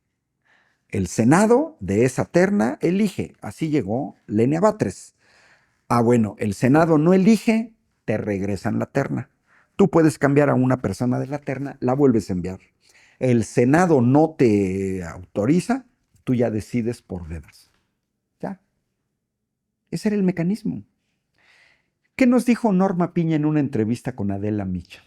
El Senado de esa terna elige. Así llegó Lenia Batres. Ah, bueno, el Senado no elige, te regresan la terna. Tú puedes cambiar a una persona de la terna, la vuelves a enviar. El Senado no te autoriza, tú ya decides por dedos. Ya. Ese era el mecanismo. ¿Qué nos dijo Norma Piña en una entrevista con Adela Micha?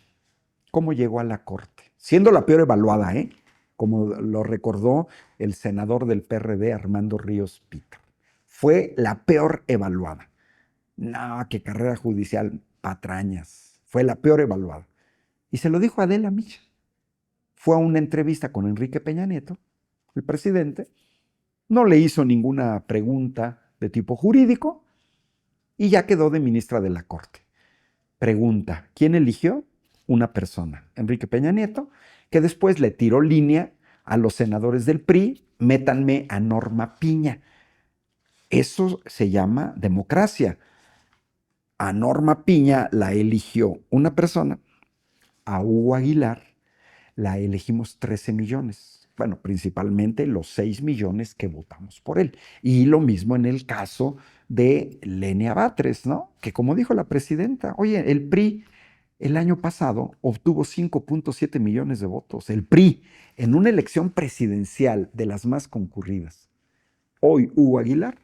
¿Cómo llegó a la corte? Siendo la peor evaluada, ¿eh? Como lo recordó el senador del PRD, Armando Ríos Peter. Fue la peor evaluada. No, qué carrera judicial, patrañas. Fue la peor evaluada. Y se lo dijo Adela Micha. Fue a una entrevista con Enrique Peña Nieto, el presidente, no le hizo ninguna pregunta de tipo jurídico y ya quedó de ministra de la Corte. Pregunta, ¿quién eligió? Una persona, Enrique Peña Nieto, que después le tiró línea a los senadores del PRI, métanme a Norma Piña. Eso se llama democracia. A Norma Piña la eligió una persona, a Hugo Aguilar la elegimos 13 millones. Bueno, principalmente los 6 millones que votamos por él. Y lo mismo en el caso de Lenia Batres, ¿no? Que como dijo la presidenta, oye, el PRI el año pasado obtuvo 5.7 millones de votos. El PRI, en una elección presidencial de las más concurridas. Hoy Hugo Aguilar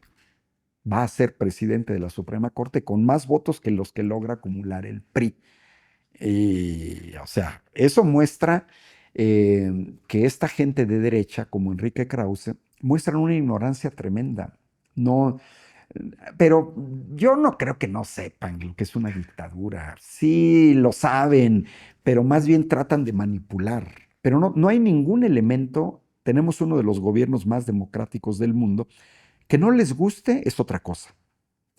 va a ser presidente de la Suprema Corte con más votos que los que logra acumular el PRI. Y, o sea, eso muestra que esta gente de derecha, como Enrique Krause, muestran una ignorancia tremenda. No, pero yo no creo que no sepan lo que es una dictadura. Sí, lo saben, pero más bien tratan de manipular. Pero no hay ningún elemento. Tenemos uno de los gobiernos más democráticos del mundo. Que no les guste es otra cosa.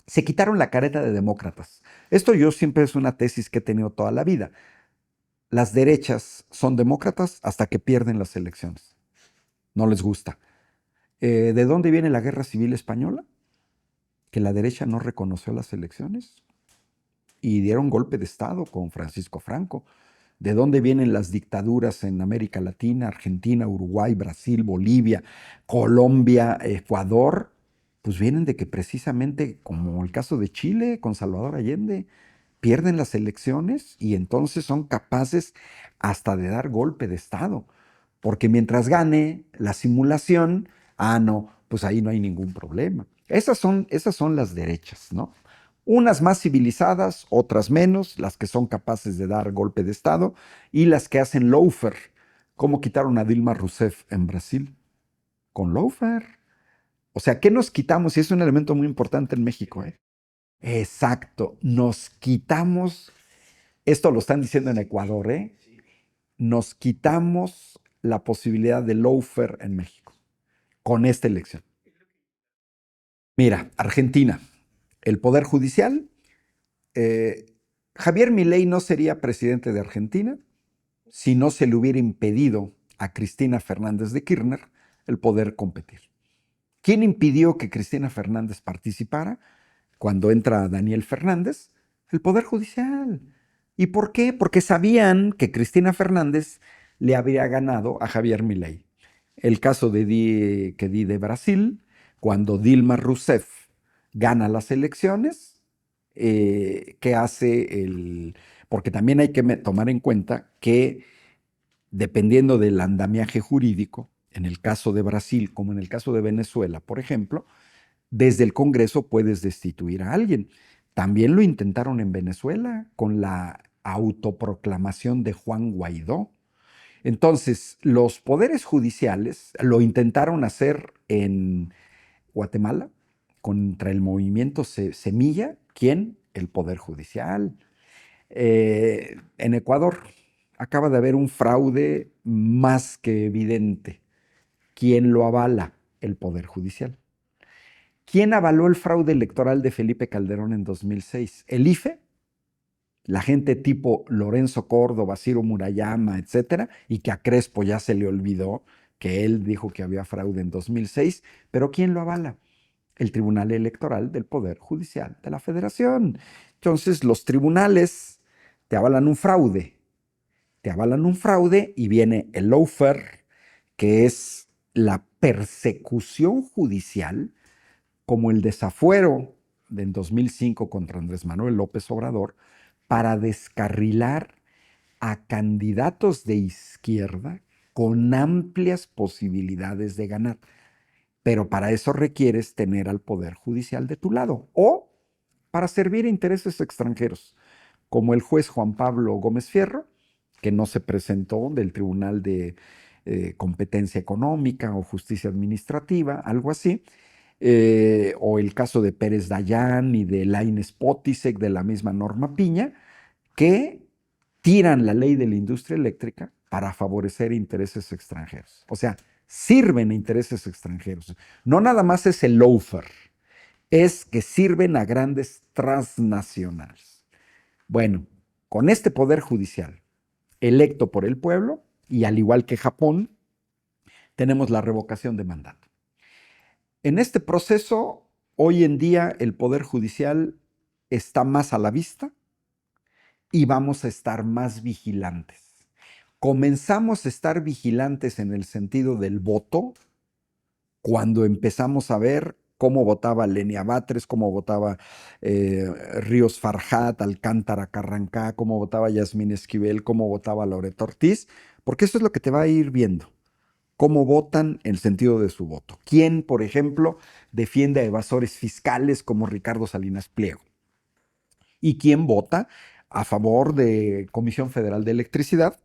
Se quitaron la careta de demócratas. Esto yo siempre es una tesis que he tenido toda la vida. Las derechas son demócratas hasta que pierden las elecciones. No les gusta. ¿De dónde viene la Guerra Civil Española? Que la derecha no reconoció las elecciones y dieron golpe de Estado con Francisco Franco. ¿De dónde vienen las dictaduras en América Latina, Argentina, Uruguay, Brasil, Bolivia, Colombia, Ecuador? Pues vienen de que precisamente, como el caso de Chile con Salvador Allende, pierden las elecciones y entonces son capaces hasta de dar golpe de Estado. Porque mientras gane la simulación, no, pues ahí no hay ningún problema. Esas son las derechas, ¿no? Unas más civilizadas, otras menos, las que son capaces de dar golpe de Estado y las que hacen lawfare. ¿Cómo quitaron a Dilma Rousseff en Brasil? Con lawfare. O sea, ¿qué nos quitamos? Y es un elemento muy importante en México, ¿eh? Exacto, nos quitamos, esto lo están diciendo en Ecuador, ¿eh? Nos quitamos la posibilidad de lawfare en México con esta elección. Mira, Argentina, el Poder Judicial, eh, Javier Milei no sería presidente de Argentina si no se le hubiera impedido a Cristina Fernández de Kirchner el poder competir. ¿Quién impidió que Cristina Fernández participara cuando entra Daniel Fernández? El Poder Judicial. ¿Y por qué? Porque sabían que Cristina Fernández le habría ganado a Javier Milei. El caso que di de Brasil, cuando Dilma Rousseff gana las elecciones, ¿qué hace el...? Porque también hay que tomar en cuenta que dependiendo del andamiaje jurídico, en el caso de Brasil como en el caso de Venezuela, por ejemplo, desde el Congreso puedes destituir a alguien. También lo intentaron en Venezuela con la autoproclamación de Juan Guaidó. Entonces, los poderes judiciales lo intentaron hacer en Guatemala contra el movimiento Semilla. ¿Quién? El Poder Judicial. En Ecuador acaba de haber un fraude más que evidente. ¿Quién lo avala? El Poder Judicial. ¿Quién avaló el fraude electoral de Felipe Calderón en 2006? ¿El IFE? La gente tipo Lorenzo Córdoba, Ciro Murayama, etcétera, y que a Crespo ya se le olvidó que él dijo que había fraude en 2006, pero ¿quién lo avala? El Tribunal Electoral del Poder Judicial de la Federación. Entonces, los tribunales te avalan un fraude y viene el lawfare, que es la persecución judicial, como el desafuero en 2005 contra Andrés Manuel López Obrador, para descarrilar a candidatos de izquierda con amplias posibilidades de ganar. pero para eso requieres tener al Poder Judicial de tu lado o para servir a intereses extranjeros, como el juez Juan Pablo Gómez Fierro, que no se presentó del Tribunal de Competencia Económica o Justicia Administrativa, algo así, o el caso de Pérez Dayán y de Lainez Potisek de la misma Norma Piña, que tiran la ley de la industria eléctrica para favorecer intereses extranjeros. O sea, sirven a intereses extranjeros. No nada más es el loafer, es que sirven a grandes transnacionales. Bueno, con este poder judicial electo por el pueblo, y al igual que Japón, tenemos la revocación de mandato. En este proceso, hoy en día el poder judicial está más a la vista y vamos a estar más vigilantes. Comenzamos a estar vigilantes en el sentido del voto cuando empezamos a ver cómo votaba Lenia Batres, cómo votaba Ríos Farjat, Alcántara Carrancá, cómo votaba Yasmín Esquivel, cómo votaba Loreto Ortiz, porque eso es lo que te va a ir viendo. Cómo votan en el sentido de su voto. ¿Quién, por ejemplo, defiende a evasores fiscales como Ricardo Salinas Pliego? ¿Y quién vota a favor de Comisión Federal de Electricidad?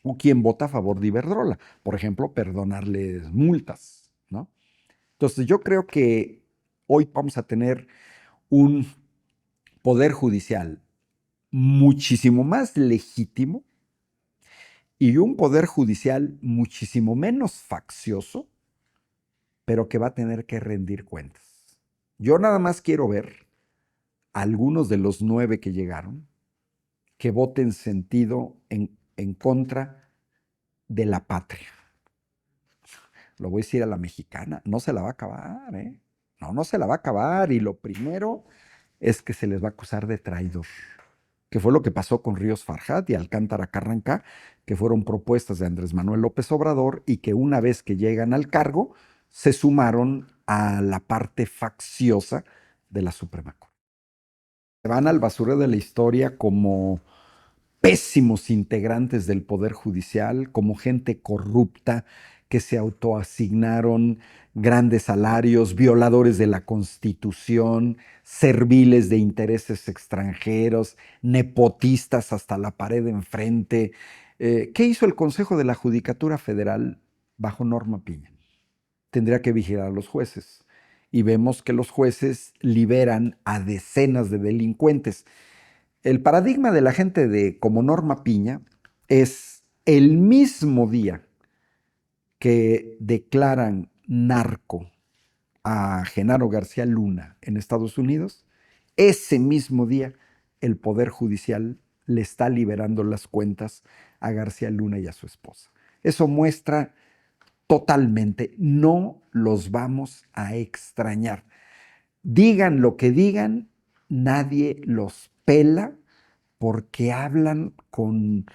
¿O quién vota a favor de Iberdrola? Por ejemplo, perdonarles multas, ¿no? Entonces, yo creo que hoy vamos a tener un poder judicial muchísimo más legítimo y un poder judicial muchísimo menos faccioso, pero que va a tener que rendir cuentas. Yo nada más quiero ver a algunos de los 9 que llegaron que voten sentido en contra de la patria. Lo voy a decir a la mexicana, no se la va a acabar, ¿eh? No, no se la va a acabar. Y lo primero es que se les va a acusar de traidor, que fue lo que pasó con Ríos Farjat y Alcántara Carrancá, que fueron propuestas de Andrés Manuel López Obrador y que una vez que llegan al cargo, se sumaron a la parte facciosa de la Suprema Corte. Se van al basurero de la historia como pésimos integrantes del Poder Judicial, como gente corrupta que se autoasignaron grandes salarios, violadores de la Constitución, serviles de intereses extranjeros, nepotistas hasta la pared enfrente. ¿Qué hizo el Consejo de la Judicatura Federal bajo Norma Piña? Tendría que vigilar a los jueces. Y vemos que los jueces liberan a decenas de delincuentes. El paradigma de la gente de como Norma Piña es el mismo día que declaran narco a Genaro García Luna en Estados Unidos, ese mismo día el Poder Judicial le está liberando las cuentas a García Luna y a su esposa. Eso muestra totalmente, no los vamos a extrañar. Digan lo que digan, nadie los pela porque hablan con,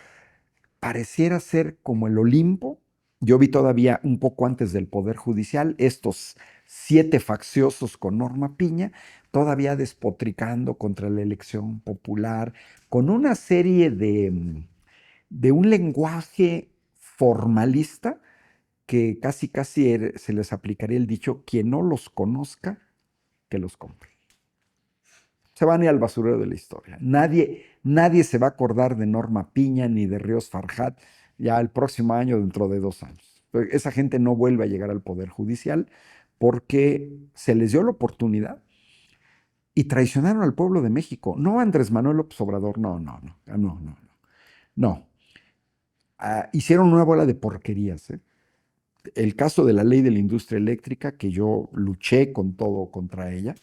pareciera ser como el Olimpo. Yo vi todavía un poco antes del Poder Judicial estos 7 facciosos con Norma Piña, todavía despotricando contra la elección popular, con una serie de un lenguaje formalista que casi se les aplicaría el dicho, quien no los conozca, que los compre. Se van a ir al basurero de la historia. Nadie se va a acordar de Norma Piña ni de Ríos Farjat ya el próximo año, dentro de 2 años. Esa gente no vuelve a llegar al Poder Judicial porque se les dio la oportunidad y traicionaron al pueblo de México. No a Andrés Manuel López Obrador, no. Hicieron una bola de porquerías, ¿eh? El caso de la ley de la industria eléctrica, que yo luché con todo contra ella,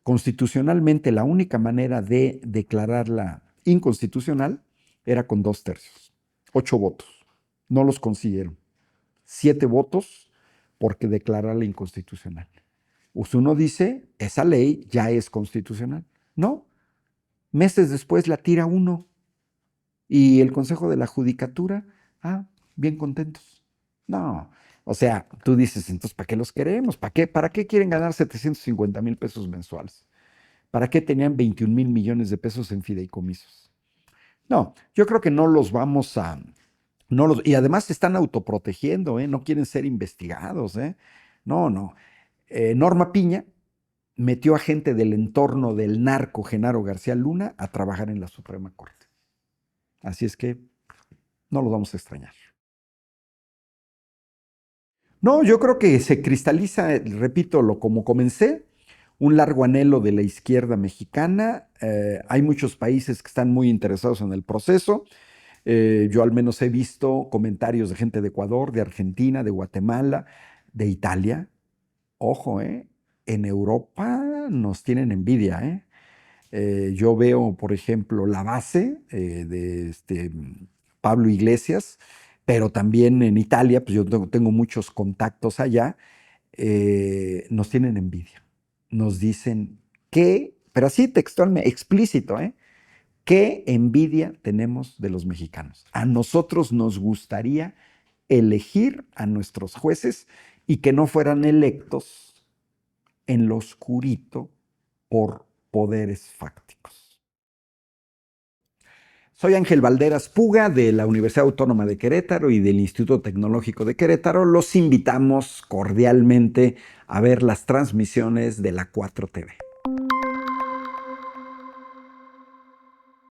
constitucionalmente la única manera de declararla inconstitucional era con 2/3, 8 votos. No los consiguieron. 7 votos porque declararla inconstitucional. Uno dice, esa ley ya es constitucional. No, meses después la tira uno. Y el Consejo de la Judicatura, bien contentos. No, o sea, tú dices, entonces, ¿para qué los queremos? ¿Para qué quieren ganar 750,000 pesos mensuales? ¿Para qué tenían 21,000 millones de pesos en fideicomisos? No, yo creo que no los vamos a... y además se están autoprotegiendo, ¿eh? No quieren ser investigados, ¿eh? No, no. Norma Piña metió a gente del entorno del narco Genaro García Luna a trabajar en la Suprema Corte. Así es que no los vamos a extrañar. No, yo creo que se cristaliza, repito, como comencé, un largo anhelo de la izquierda mexicana. Hay muchos países que están muy interesados en el proceso. Yo al menos he visto comentarios de gente de Ecuador, de Argentina, de Guatemala, de Italia. Ojo, en Europa nos tienen envidia, ¿eh? Yo veo, por ejemplo, la base de Pablo Iglesias, pero también en Italia, pues yo tengo muchos contactos allá, nos tienen envidia. Nos dicen que, pero así textualmente, explícito, ¿qué envidia tenemos de los mexicanos? A nosotros nos gustaría elegir a nuestros jueces y que no fueran electos en lo oscurito por poderes fácticos. Soy Ángel Valderas Puga de la Universidad Autónoma de Querétaro y del Instituto Tecnológico de Querétaro. Los invitamos cordialmente a ver las transmisiones de la 4TV.